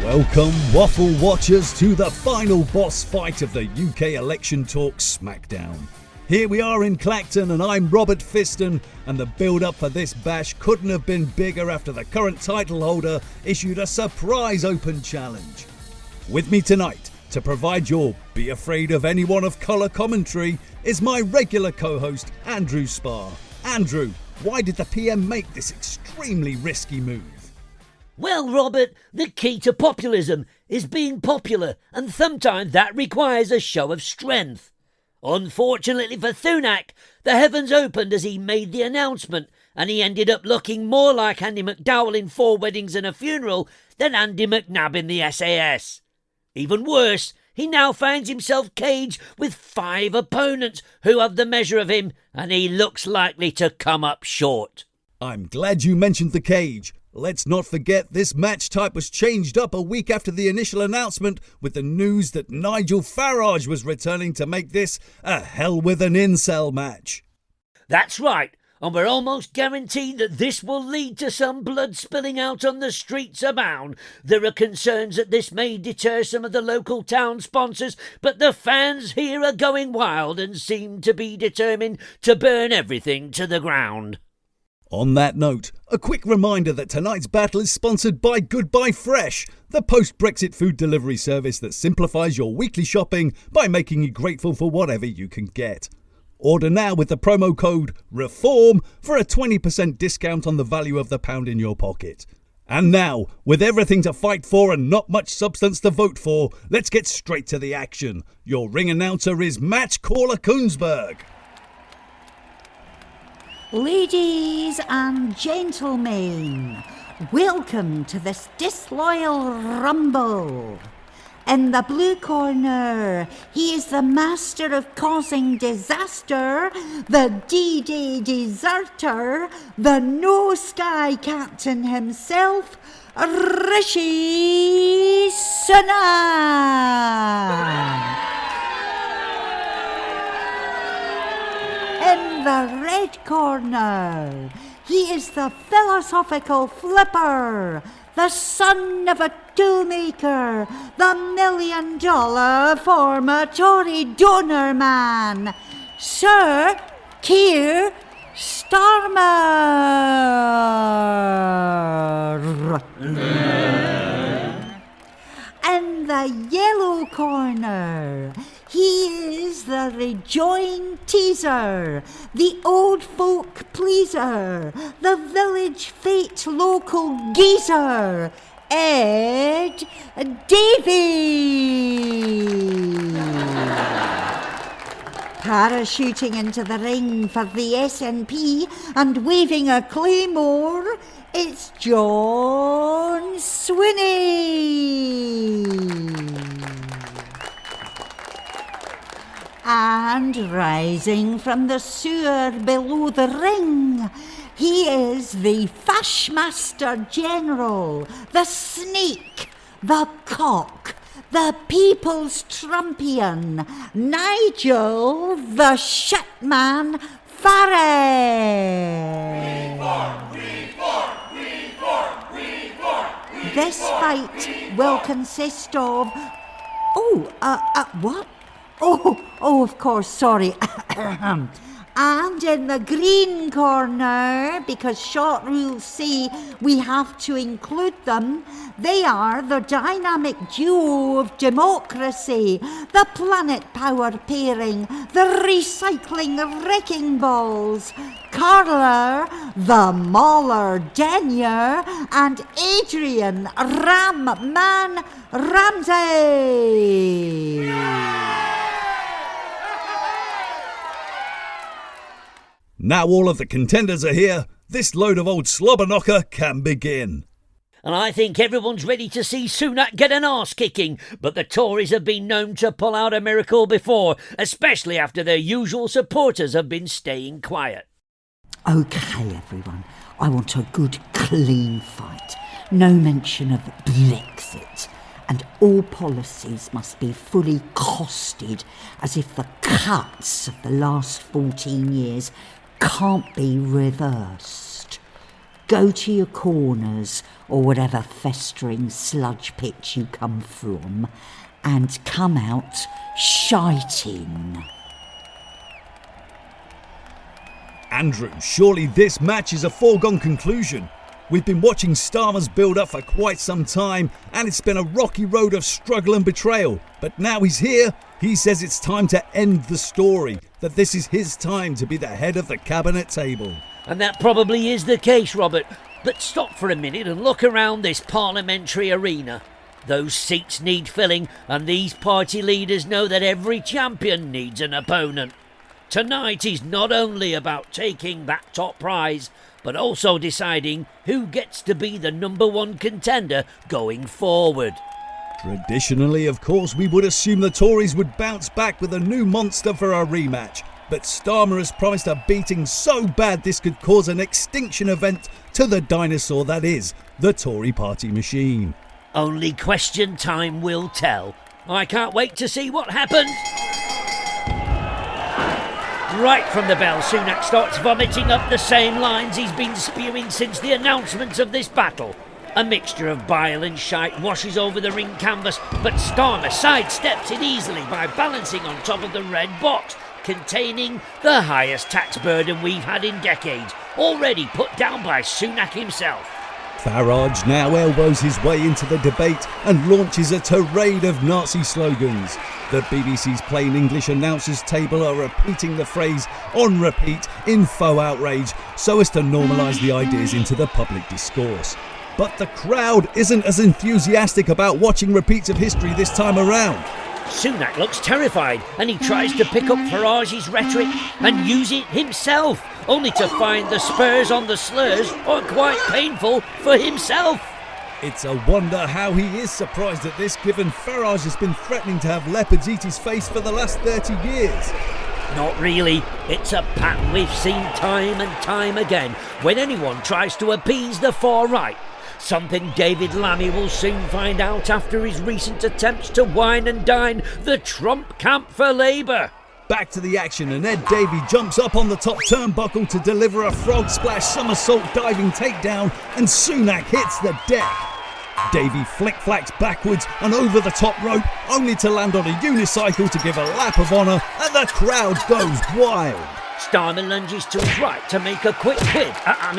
Welcome, Waffle Watchers, to the final boss fight of the UK election talk Smackdown. Here we are in Clacton, and I'm Robert Fiston, and the build-up for this bash couldn't have been bigger after the current title holder issued a surprise open challenge. With me tonight, to provide your Be Afraid of Anyone of Colour commentary, is my regular co-host, Andrew Spar. Andrew, why did the PM make this extremely risky move? Well, Robert, the key to populism is being popular, and sometimes that requires a show of strength. Unfortunately for Sunak, the heavens opened as he made the announcement, and he ended up looking more like Andy McDowell in 4 Weddings and a Funeral than Andy McNabb in the SAS. Even worse, he now finds himself caged with 5 opponents who have the measure of him, and he looks likely to come up short. I'm glad you mentioned the cage. Let's not forget this match type was changed up a week after the initial announcement with the news that Nigel Farage was returning to make this a hell with an incel match. That's right, and we're almost guaranteed that this will lead to some blood spilling out on the streets abound. There are concerns that this may deter some of the local town sponsors, but the fans here are going wild and seem to be determined to burn everything to the ground. On that note, a quick reminder that tonight's battle is sponsored by Goodbye Fresh, the post-Brexit food delivery service that simplifies your weekly shopping by making you grateful for whatever you can get. Order now with the promo code REFORM for a 20% discount on the value of the pound in your pocket. And now, with everything to fight for and not much substance to vote for, let's get straight to the action. Your ring announcer is Match Caller Koonsberg. Ladies and gentlemen, welcome to this Disloyal Rumble. In the blue corner, he is the master of causing disaster, the D-Day deserter, the no-sky captain himself, Rishi Sunak. In the red corner, he is the philosophical flipper, the son of a toolmaker, the $1 million former Tory donor man, Sir Keir Starmer. In the yellow corner, he is the Rejoin teaser, the old folk pleaser, the village fete local geezer, Ed Davey. Parachuting into the ring for the SNP and waving a claymore, it's John Swinney. And rising from the sewer below the ring, he is the Fashmaster General, the snake, the cock, the People's Trumpion, Nigel the Shitman Farage. Reform. This fight will consist of... what? Oh, of course, sorry. And in the green corner, because short rules say we have to include them, they are the dynamic duo of democracy, the planet power pairing, the recycling wrecking balls, Carla, the Mauler Denier, and Adrian Ram-Man Ramsey. Now all of the contenders are here, this load of old slobberknocker can begin. And I think everyone's ready to see Sunak get an arse-kicking, but the Tories have been known to pull out a miracle before, especially after their usual supporters have been staying quiet. OK, everyone, I want a good, clean fight. No mention of Brexit. And all policies must be fully costed, as if the cuts of the last 14 years can't be reversed. go to your corners or whatever festering sludge pit you come from and come out shiting. Andrew, surely this match is a foregone conclusion. We've been watching Starmer's build-up for quite some time, and it's been a rocky road of struggle and betrayal. But now he's here, he says it's time to end the story, that this is his time to be the head of the cabinet table. And that probably is the case, Robert. But stop for a minute and look around this parliamentary arena. Those seats need filling, and these party leaders know that every champion needs an opponent. Tonight is not only about taking that top prize, but also deciding who gets to be the number one contender going forward. Traditionally, of course, we would assume the Tories would bounce back with a new monster for a rematch. But Starmer has promised a beating so bad this could cause an extinction event to the dinosaur that is the Tory party machine. Only question time will tell. I can't wait to see what happens. Right from the bell, Sunak starts vomiting up the same lines he's been spewing since the announcement of this battle. A mixture of bile and shite washes over the ring canvas, but Starmer sidesteps it easily by balancing on top of the red box, containing the highest tax burden we've had in decades, already put down by Sunak himself. Farage now elbows his way into the debate and launches a tirade of Nazi slogans. The BBC's plain English announcers table are repeating the phrase on repeat in faux outrage so as to normalise the ideas into the public discourse. But the crowd isn't as enthusiastic about watching repeats of history this time around. Sunak looks terrified and he tries to pick up Farage's rhetoric and use it himself, only to find the spurs on the slurs are quite painful for himself. It's a wonder how he is surprised at this, given Farage has been threatening to have leopards eat his face for the last 30 years. Not really. It's a pattern we've seen time and time again when anyone tries to appease the far right. Something David Lammy will soon find out after his recent attempts to wine and dine the Trump camp for Labour. Back to the action, and Ed Davey jumps up on the top turnbuckle to deliver a frog splash somersault diving takedown, and Sunak hits the deck. Davey flick-flacks backwards and over the top rope, only to land on a unicycle to give a lap of honour, and the crowd goes wild. Starmer lunges to his right to make a quick pin, and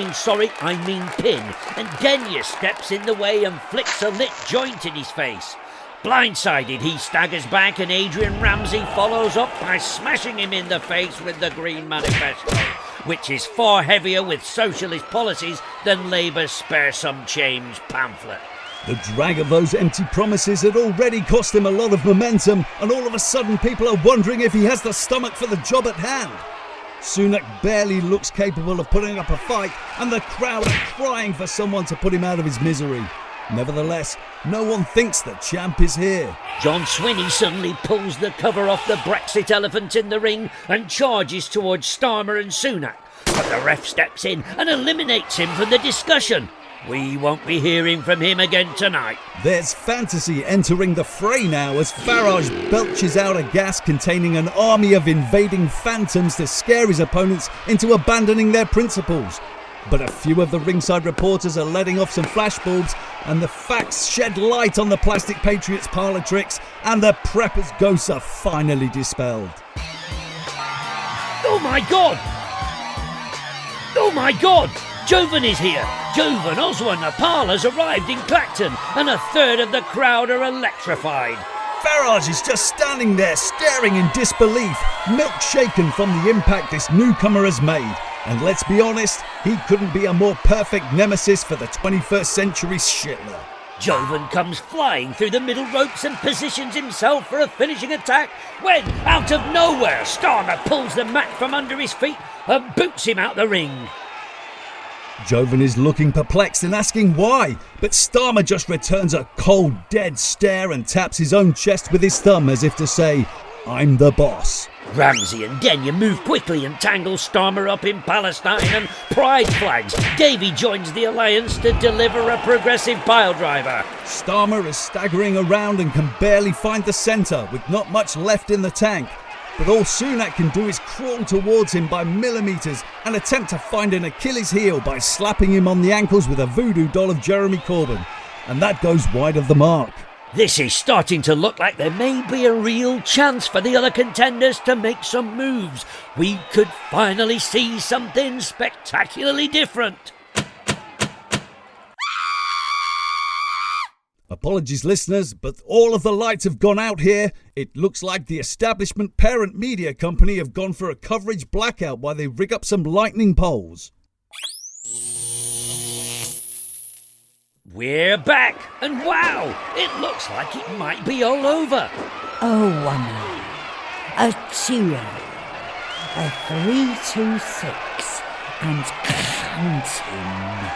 Denyer steps in the way and flicks a lit joint in his face. Blindsided, he staggers back and Adrian Ramsey follows up by smashing him in the face with the Green Manifesto, which is far heavier with socialist policies than Labour's Spare Some Change pamphlet. The drag of those empty promises had already cost him a lot of momentum, and all of a sudden people are wondering if he has the stomach for the job at hand. Sunak barely looks capable of putting up a fight, and the crowd are crying for someone to put him out of his misery. Nevertheless, no one thinks the champ is here. John Swinney suddenly pulls the cover off the Brexit elephant in the ring and charges towards Starmer and Sunak, but the ref steps in and eliminates him from the discussion. We won't be hearing from him again tonight. There's fantasy entering the fray now as Farage belches out a gas containing an army of invading phantoms to scare his opponents into abandoning their principles. But a few of the ringside reporters are letting off some flashbulbs, and the facts shed light on the Plastic Patriots parlour tricks, and the preppers' ghosts are finally dispelled. Oh my God! Oh my God! Jovan is here! Jovan, Oswald Nepal has arrived in Clacton, and a third of the crowd are electrified. Farage is just standing there staring in disbelief, milk shaken from the impact this newcomer has made. And let's be honest, he couldn't be a more perfect nemesis for the 21st century Shitler. Jovan comes flying through the middle ropes and positions himself for a finishing attack when, out of nowhere, Starmer pulls the mat from under his feet and boots him out the ring. Jovan is looking perplexed and asking why, but Starmer just returns a cold, dead stare and taps his own chest with his thumb as if to say, "I'm the boss." Ramsey and Denyer move quickly and tangle Starmer up in Palestine and pride flags. Davey joins the alliance to deliver a progressive pile driver. Starmer is staggering around and can barely find the centre with not much left in the tank. But all Sunak can do is crawl towards him by millimetres and attempt to find an Achilles heel by slapping him on the ankles with a voodoo doll of Jeremy Corbyn. And that goes wide of the mark. This is starting to look like there may be a real chance for the other contenders to make some moves. We could finally see something spectacularly different. Apologies, listeners, but all of the lights have gone out here. It looks like the establishment parent media company have gone for a coverage blackout while they rig up some lightning poles. We're back, and wow, it looks like it might be all over. Oh, 1, a 2, a 3, 2, 6, and counting.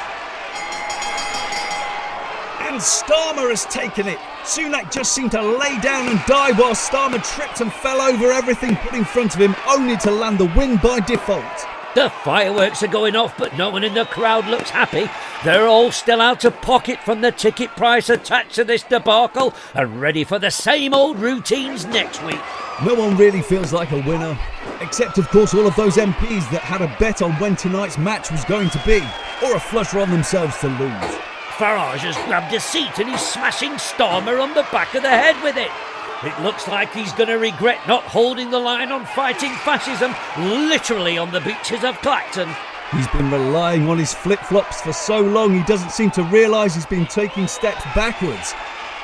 And Starmer has taken it. Sunak just seemed to lay down and die while Starmer tripped and fell over everything put in front of him, only to land the win by default. The fireworks are going off, but no one in the crowd looks happy. They're all still out of pocket from the ticket price attached to this debacle and ready for the same old routines next week. No one really feels like a winner, except of course all of those MPs that had a bet on when tonight's match was going to be, or a flusher on themselves to lose. Farage has grabbed a seat and he's smashing Starmer on the back of the head with it. It looks like he's going to regret not holding the line on fighting fascism literally on the beaches of Clacton. He's been relying on his flip-flops for so long he doesn't seem to realise he's been taking steps backwards.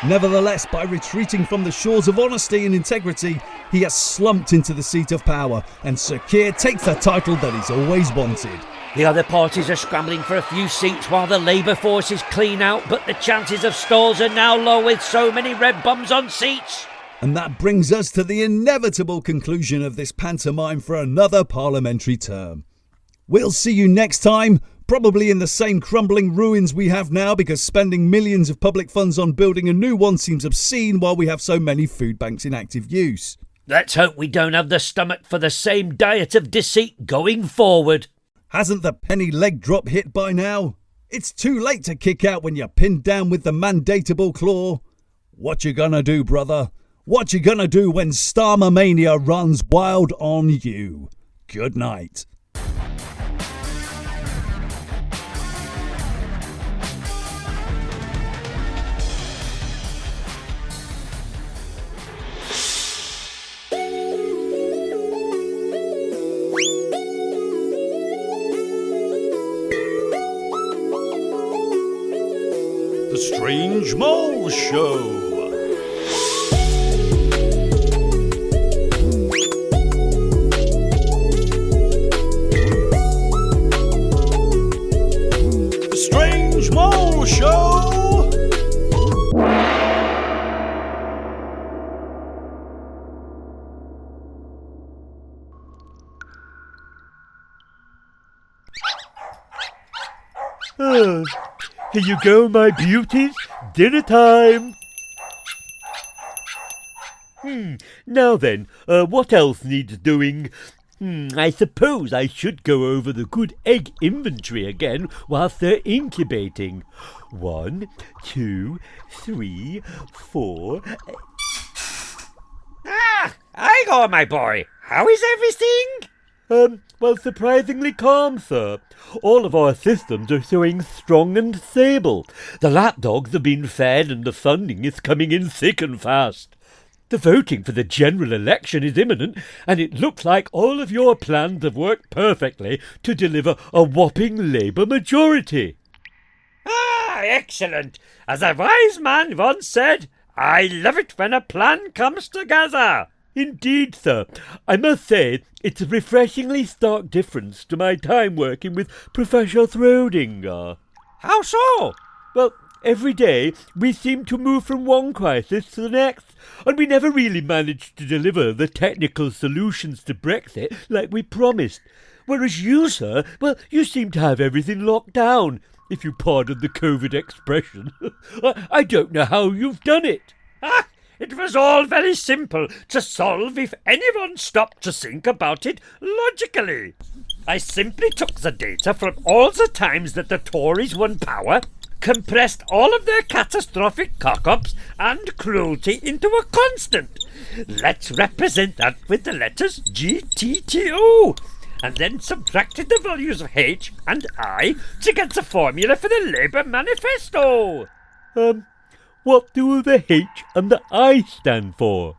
Nevertheless, by retreating from the shores of honesty and integrity, he has slumped into the seat of power, and Sir Keir takes the title that he's always wanted. The other parties are scrambling for a few seats while the Labour forces clean out, but the chances of stalls are now low with so many red bums on seats. And that brings us to the inevitable conclusion of this pantomime for another parliamentary term. We'll see you next time, probably in the same crumbling ruins we have now, because spending millions of public funds on building a new one seems obscene while we have so many food banks in active use. Let's hope we don't have the stomach for the same diet of deceit going forward. Hasn't the penny leg drop hit by now? It's too late to kick out when you're pinned down with the mandatable claw. What you gonna do, brother? What you gonna do when Starmer Mania runs wild on you? Good night. The Strange Mole Show. The Strange Mole Show. Here you go, my beauties. Dinner time. Now then, what else needs doing? I suppose I should go over the good egg inventory again whilst they're incubating. 1, 2, 3, 4... Hang on, my boy. How is everything? Well, surprisingly calm, sir. All of our systems are showing strong and stable. The lapdogs have been fed and the funding is coming in thick and fast. The voting for the general election is imminent, and it looks like all of your plans have worked perfectly to deliver a whopping Labour majority. Excellent. As a wise man once said, I love it when a plan comes together. Indeed, sir. I must say, it's a refreshingly stark difference to my time working with Professor Throdinger. How so? Well, every day we seem to move from one crisis to the next, and we never really managed to deliver the technical solutions to Brexit like we promised. Whereas you, sir, well, you seem to have everything locked down, if you pardon the COVID expression. I don't know how you've done it. It was all very simple to solve if anyone stopped to think about it logically. I simply took the data from all the times that the Tories won power, compressed all of their catastrophic cock-ups and cruelty into a constant. Let's represent that with the letters GTTO, and then subtracted the values of H and I to get the formula for the Labour Manifesto. What do the H and the I stand for?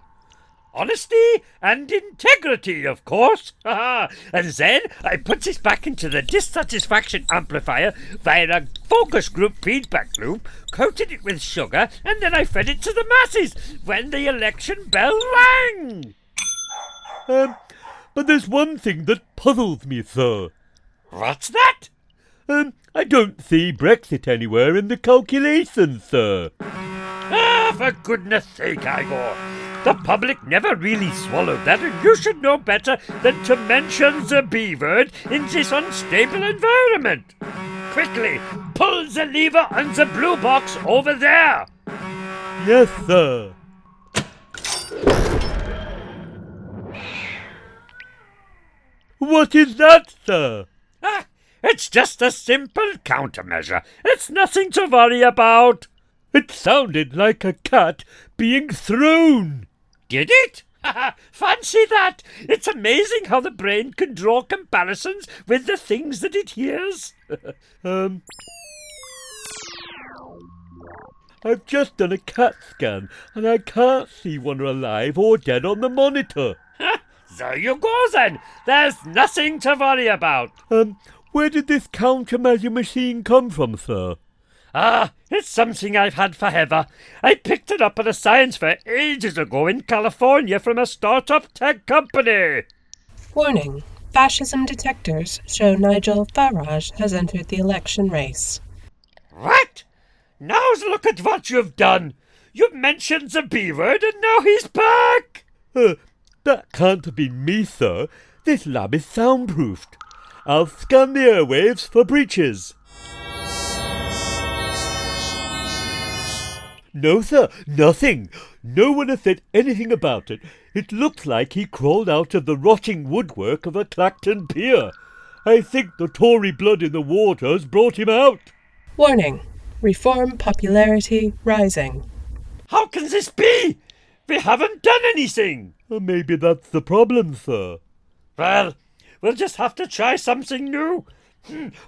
Honesty and integrity, of course. And then I put this back into the dissatisfaction amplifier via a focus group feedback loop, coated it with sugar, and then I fed it to the masses when the election bell rang. But there's one thing that puzzles me, sir. What's that? I don't see Brexit anywhere in the calculations, sir. For goodness sake, Igor. The public never really swallowed that, and you should know better than to mention the B word in this unstable environment. Quickly, pull the lever on the blue box over there. Yes, sir. What is that, sir? It's just a simple countermeasure. It's nothing to worry about. It sounded like a cat being thrown. Did it? Fancy that! It's amazing how the brain can draw comparisons with the things that it hears. I've just done a CAT scan, and I can't see one alive or dead on the monitor. There you go then. There's nothing to worry about. Where did this countermeasure machine come from, sir? It's something I've had forever. I picked it up at a science fair ages ago in California from a start-up tech company. Warning. Fascism detectors show Nigel Farage has entered the election race. What? Now's look at what you've done. You mentioned the B word and now he's back. That can't have been me, sir. This lab is soundproofed. I'll scan the airwaves for breaches. No, sir, nothing. No one has said anything about it. It looks like he crawled out of the rotting woodwork of a Clacton pier. I think the Tory blood in the water has brought him out. Warning. Reform popularity rising. How can this be? We haven't done anything. Maybe that's the problem, sir. Well, we'll just have to try something new.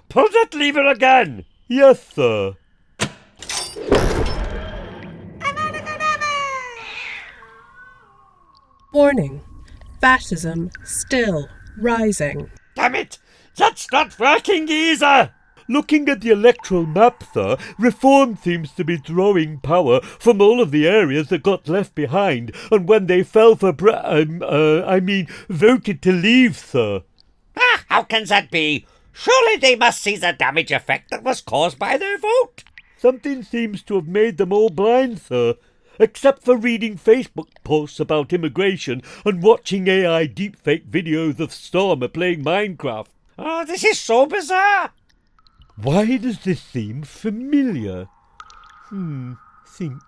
Pull that lever again. Yes, sir. Warning. Fascism still rising. Damn it! That's not working either! Looking at the electoral map, sir, Reform seems to be drawing power from all of the areas that got left behind, and when they fell for voted to leave, sir. How can that be? Surely they must see the damage effect that was caused by their vote. Something seems to have made them all blind, sir. Except for reading Facebook posts about immigration and watching AI deepfake videos of Stormer playing Minecraft. Oh, this is so bizarre. Why does this seem familiar? Think.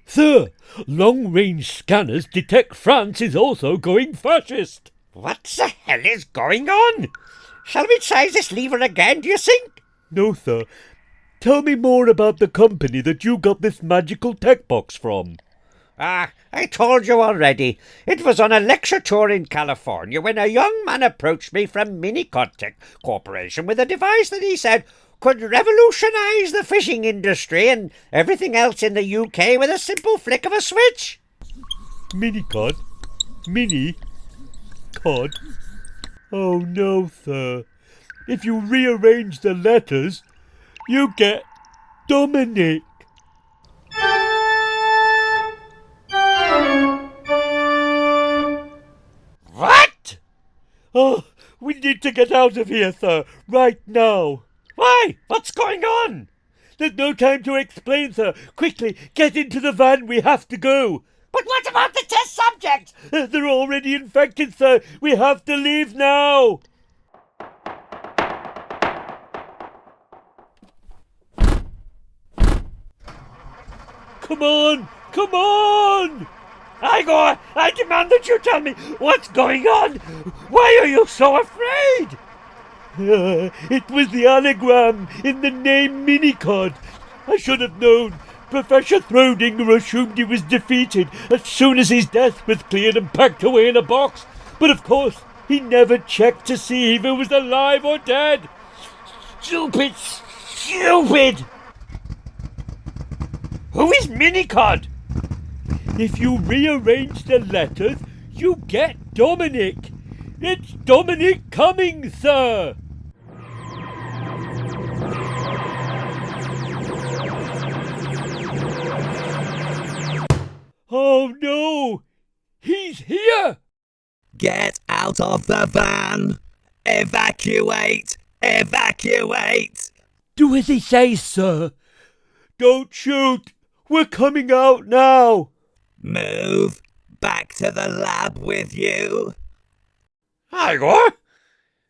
Sir, long-range scanners detect France is also going fascist. What the hell is going on? Shall we try this lever again, do you think? No, sir. Tell me more about the company that you got this magical tech box from. I told you already. It was on a lecture tour in California when a young man approached me from Minicod Tech Corporation with a device that he said could revolutionise the fishing industry and everything else in the UK with a simple flick of a switch. Minicod? Mini-cod? Oh no, sir. If you rearrange the letters, you get Dominic. What? Oh, we need to get out of here, sir, right now. Why? What's going on? There's no time to explain, sir. Quickly, get into the van, we have to go. But what about the test subjects? They're already infected, sir. We have to leave now. Come on! Igor, I demand that you tell me what's going on. Why are you so afraid? It was the anagram in the name Minicod. I should have known. Professor Throdinger assumed he was defeated as soon as his death was cleared and packed away in a box. But of course, he never checked to see if he was alive or dead. Stupid! Who is Minicod? If you rearrange the letters, you get Dominic. It's Dominic Cummings, sir. Oh no! He's here! Get out of the van! Evacuate! Evacuate! Do as he says, sir. Don't shoot! We're coming out now! Move! Back to the lab with you! Igor?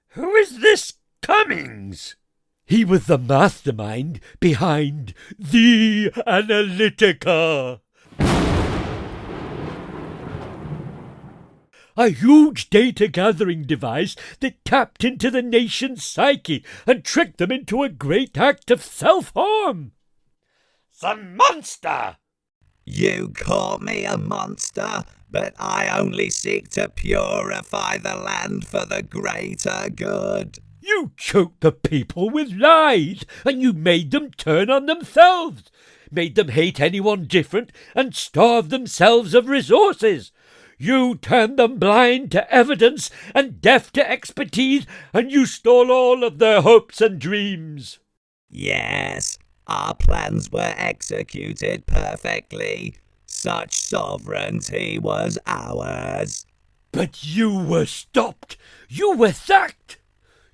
Who is this Cummings? He was the mastermind behind the Analytica. A huge data-gathering device that tapped into the nation's psyche and tricked them into a great act of self-harm. The monster! You call me a monster, but I only seek to purify the land for the greater good. You choked the people with lies, and you made them turn on themselves, made them hate anyone different, and starve themselves of resources. You turned them blind to evidence and deaf to expertise, and you stole all of their hopes and dreams. Yes, our plans were executed perfectly. Such sovereignty was ours. But you were stopped. You were sacked.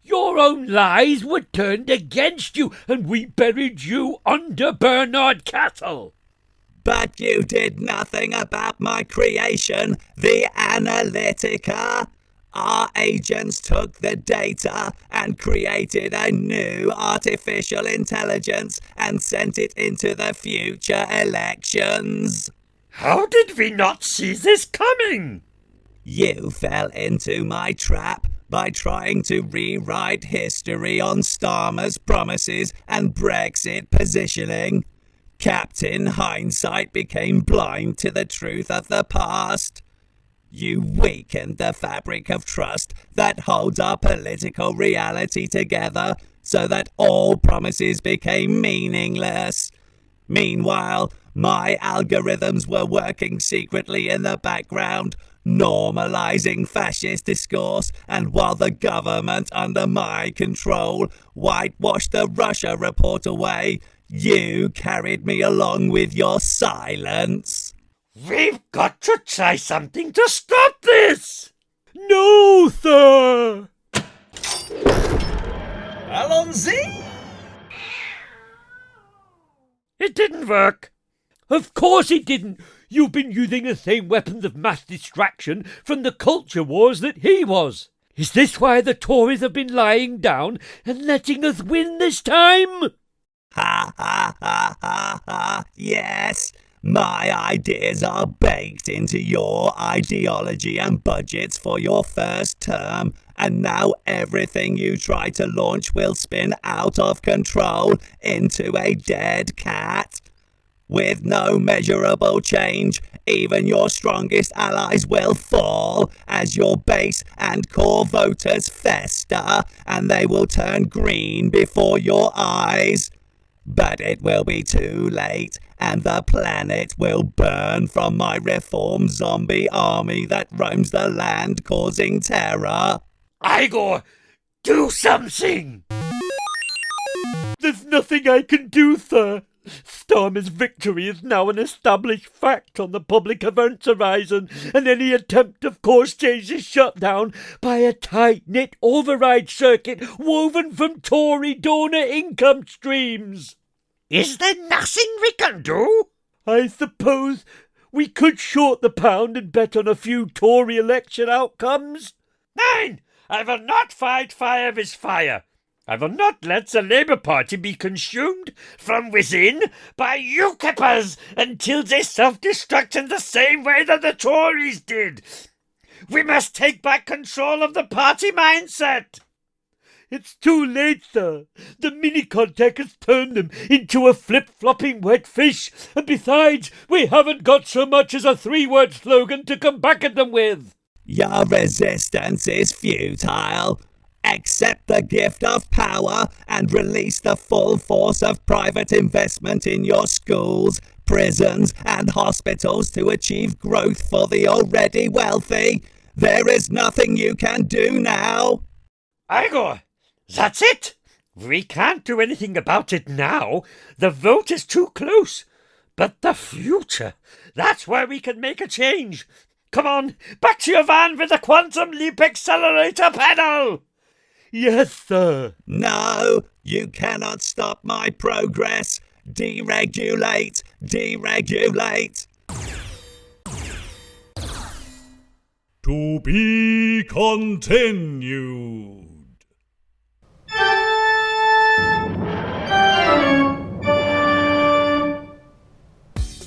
Your own lies were turned against you, and we buried you under Bernard Castle. But you did nothing about my creation, the Analytica. Our agents took the data and created a new artificial intelligence and sent it into the future elections. How did we not see this coming? You fell into my trap by trying to rewrite history on Starmer's promises and Brexit positioning. Captain Hindsight became blind to the truth of the past. You weakened the fabric of trust that holds our political reality together so that all promises became meaningless. Meanwhile, my algorithms were working secretly in the background, normalizing fascist discourse, and while the government under my control whitewashed the Russia report away, you carried me along with your silence. We've got to try something to stop this! No, sir! Allons-y! It didn't work. Of course it didn't. You've been using the same weapons of mass distraction from the culture wars that he was. Is this why the Tories have been lying down and letting us win this time? Ha ha ha ha ha, yes. My ideas are baked into your ideology and budgets for your first term, and now everything you try to launch will spin out of control into a dead cat. With no measurable change, even your strongest allies will fall as your base and core voters fester, and they will turn green before your eyes. But it will be too late, and the planet will burn from my reform zombie army that roams the land causing terror. Igor, do something! There's nothing I can do, sir. Starmer's victory is now an established fact on the public events horizon, and any attempt of course change is shut down by a tight-knit override circuit woven from Tory donor income streams. Is there nothing we can do? I suppose we could short the pound and bet on a few Tory election outcomes. Nein! I will not fight fire with fire. I will not let the Labour Party be consumed from within by UKIPers until they self-destruct in the same way that the Tories did. We must take back control of the party mindset. It's too late, sir. The mini-contact has turned them into a flip-flopping wet fish. And besides, we haven't got so much as a 3-word slogan to come back at them with. Your resistance is futile. Accept the gift of power and release the full force of private investment in your schools, prisons and hospitals to achieve growth for the already wealthy. There is nothing you can do now. Igor, that's it. We can't do anything about it now. The vote is too close. But the future, that's where we can make a change. Come on, back to your van with the Quantum Leap Accelerator pedal! Yes, sir. No, you cannot stop my progress. Deregulate, deregulate. To be continued.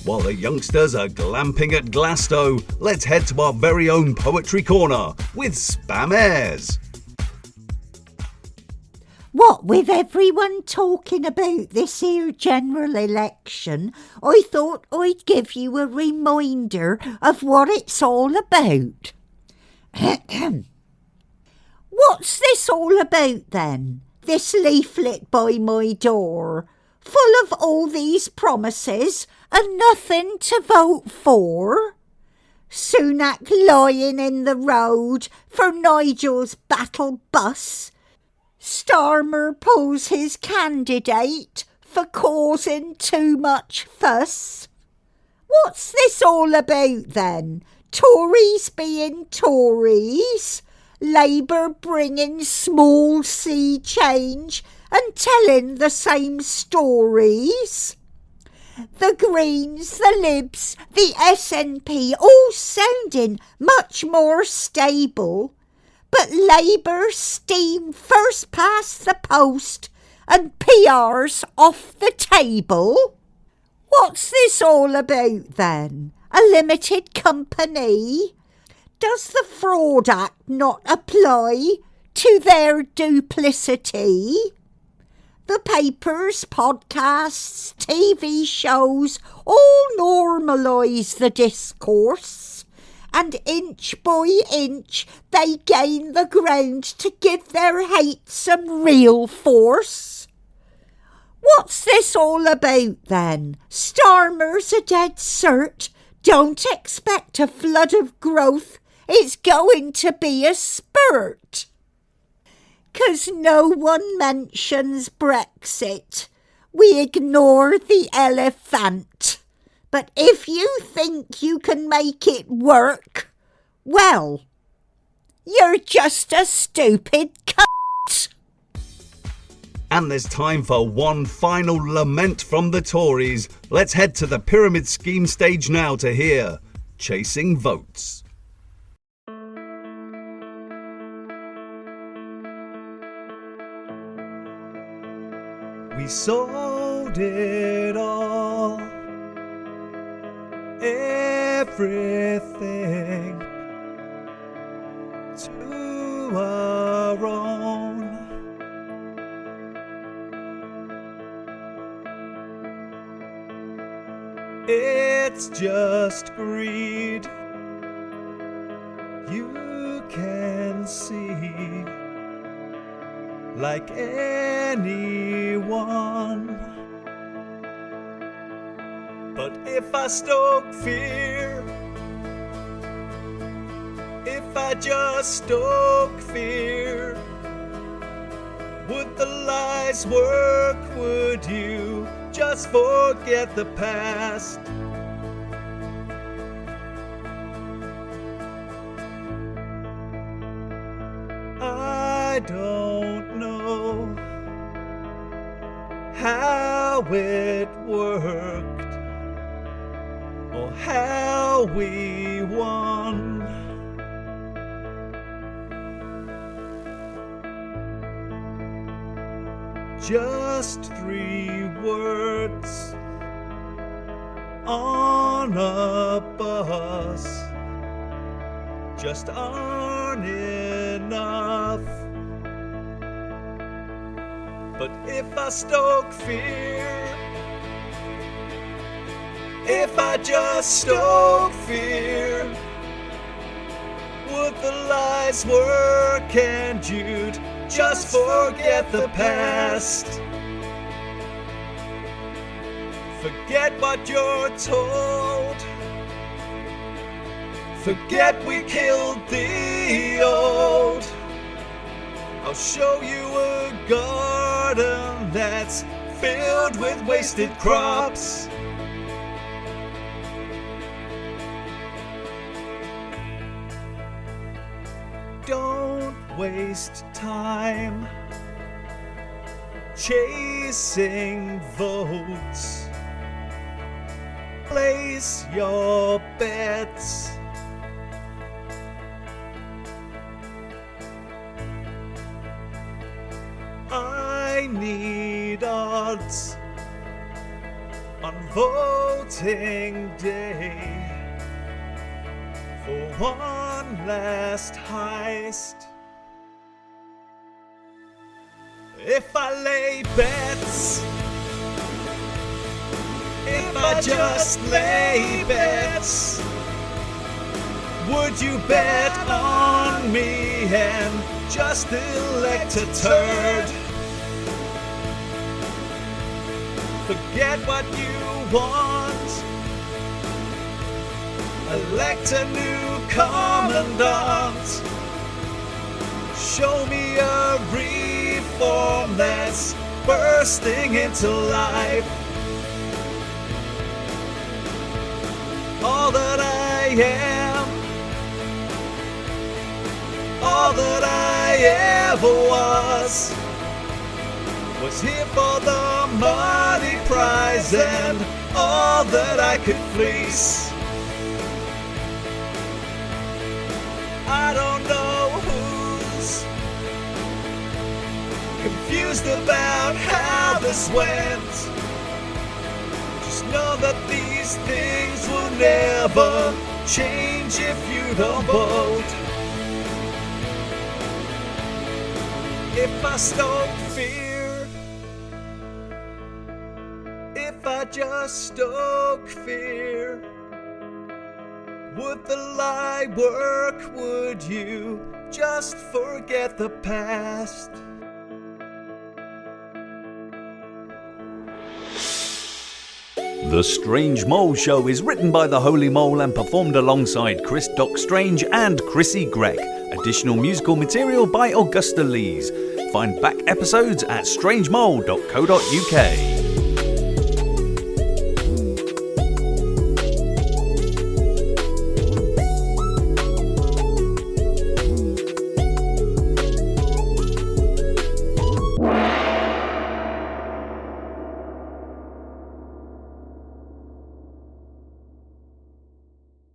While the youngsters are glamping at Glasgow, let's head to our very own Poetry Corner with Spam Airs. What with everyone talking about this here general election, I thought I'd give you a reminder of what it's all about. What's this all about then? This leaflet by my door, full of all these promises and nothing to vote for? Sunak lying in the road for Nigel's battle bus. Starmer pulls his candidate for causing too much fuss. What's this all about then? Tories being Tories, Labour bringing small c change and telling the same stories. The Greens, the Libs, the SNP all sounding much more stable. But Labour steam first past the post and PR's off the table? What's this all about then? A limited company? Does the Fraud Act not apply to their duplicity? The papers, podcasts, TV shows all normalise the discourse, and inch by inch they gain the ground to give their hate some real force. What's this all about then? Starmer's a dead cert. Don't expect a flood of growth. It's going to be a spurt. 'Cause no one mentions Brexit. We ignore the elephant. But if you think you can make it work, well, you're just a stupid cunt. And there's time for one final lament from the Tories. Let's head to the pyramid scheme stage now to hear Chasing Votes. We sold it all, everything, to our own. It's just greed, you can see, like anyone. But if I stoke fear, if I just stoke fear, would the lies work? Would you just forget the past? I don't know how it worked or how we won. Just 3 words on a bus just aren't enough. But if I stoke fear, if I just stoke fear, would the lies work and you'd just forget the past? Forget what you're told. Forget we killed the old. I'll show you a garden that's filled with wasted crops. Don't waste time chasing votes. Place your bets. I need odds on voting day for one last heist. If I lay bets, if I just lay bets, would you bet on me and just elect a turd? Forget what you want, elect a new commandant. Show me a reform that's bursting into life. All that I am, all that I ever was here for the money prize and all that I could fleece. I don't know who's confused about how this went. Just know that these things will never change if you don't vote. If I stoke fear, if I just stoke fear, would the lie work? Would you just forget the past? The Strange Mole Show is written by the Holy Mole and performed alongside Chris Doc Strange and Chrissy Grech. Additional musical material by Augusta Lees. Find back episodes at strangemole.co.uk.